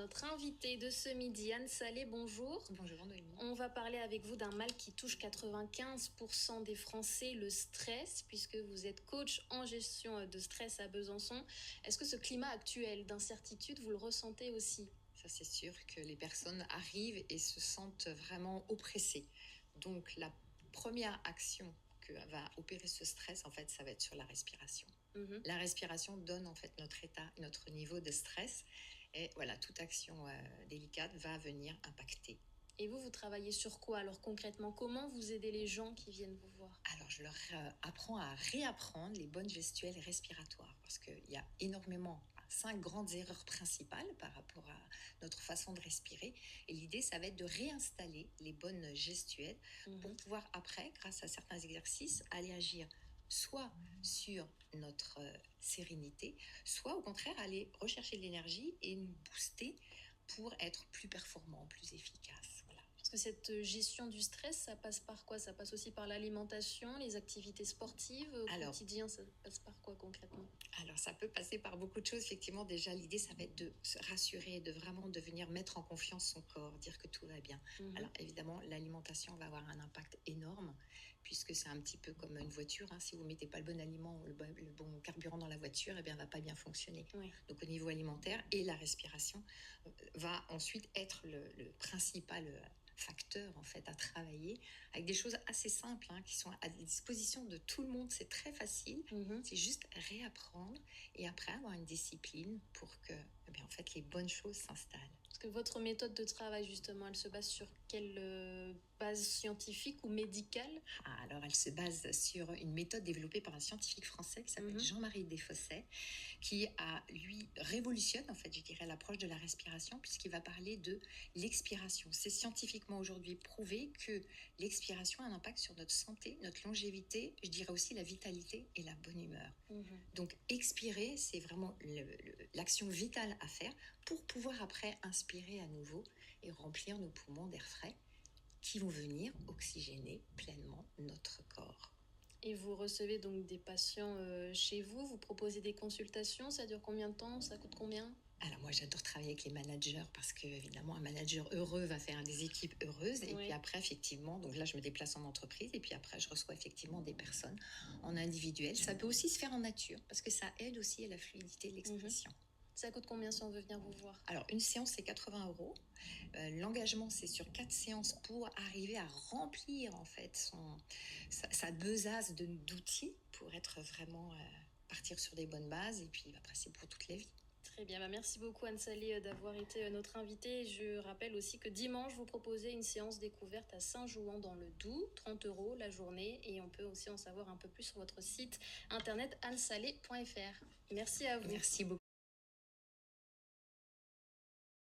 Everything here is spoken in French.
notre invitée de ce midi, Anne Salé, bonjour. Bonjour Noémie. On va parler avec vous d'un mal qui touche 95% des Français, le stress, puisque vous êtes coach en gestion de stress à Besançon. Est-ce que ce climat actuel d'incertitude, vous le ressentez aussi ? Ça, c'est sûr que les personnes arrivent et se sentent vraiment oppressées. Donc, la première action que va opérer ce stress, en fait, ça va être sur la respiration. La respiration donne, en fait, notre état, notre niveau de stress. Et voilà, toute action délicate va venir impacter. Et vous travaillez sur quoi alors concrètement ? Comment vous aidez les gens qui viennent vous voir ? Alors, je leur apprends à réapprendre les bonnes gestuelles respiratoires parce qu'il y a énormément, 5 grandes erreurs principales par rapport à notre façon de respirer. Et l'idée, ça va être de réinstaller les bonnes gestuelles pour pouvoir après, grâce à certains exercices, aller agir soit sur notre sérénité, soit au contraire aller rechercher de l'énergie et nous booster pour être plus performants, plus efficaces. Voilà. Parce que cette gestion du stress, ça passe par quoi ? Ça passe aussi par l'alimentation, les activités sportives au quotidien, ça passe par quoi concrètement ? Alors, ça peut passer par beaucoup de choses. Effectivement, déjà, l'idée, ça va être de se rassurer, de vraiment de venir mettre en confiance son corps, dire que tout va bien. Alors, évidemment, l'alimentation va avoir un impact énorme, puisque c'est un petit peu comme une voiture. Si vous ne mettez pas le bon aliment, le bon carburant dans la voiture, eh bien, elle ne va pas bien fonctionner. Oui. Donc, au niveau alimentaire et la respiration va ensuite être le principal facteurs en fait à travailler avec des choses assez simples qui sont à disposition de tout le monde. C'est très facile. C'est juste réapprendre et après avoir une discipline pour que en fait les bonnes choses s'installent. Parce que votre méthode de travail justement, elle se base sur quelle base scientifique ou médicale ? Alors elle se base sur une méthode développée par un scientifique français qui s'appelle Jean-Marie Desfossés, qui lui révolutionne en fait, je dirais, l'approche de la respiration puisqu'il va parler de l'expiration. C'est scientifiquement aujourd'hui prouvé que l'expiration a un impact sur notre santé, notre longévité, je dirais aussi la vitalité et la bonne humeur. Donc expirer, c'est vraiment l'action vitale à faire pour pouvoir après inspirer à nouveau et remplir nos poumons d'air frais qui vont venir oxygéner pleinement notre corps. Et vous recevez donc des patients chez vous, vous proposez des consultations, ça dure combien de temps, ça coûte combien ? Alors moi j'adore travailler avec les managers parce que évidemment un manager heureux va faire des équipes heureuses et puis après effectivement, donc là je me déplace en entreprise et puis après je reçois effectivement des personnes en individuel. Ça peut aussi se faire en nature parce que ça aide aussi à la fluidité de l'expression. Ça coûte combien si on veut venir vous voir ? Alors, une séance, c'est 80 €. L'engagement, c'est sur 4 séances pour arriver à remplir, en fait, sa besace d'outils pour être vraiment, partir sur des bonnes bases. Et puis, après, c'est pour toute la vie. Très bien, merci beaucoup Anne Salé d'avoir été notre invitée. Je rappelle aussi que dimanche, vous proposez une séance découverte à Saint-Jouan dans le Doubs, 30 € la journée. Et on peut aussi en savoir un peu plus sur votre site internet annesalé.fr. Merci à vous. Merci beaucoup.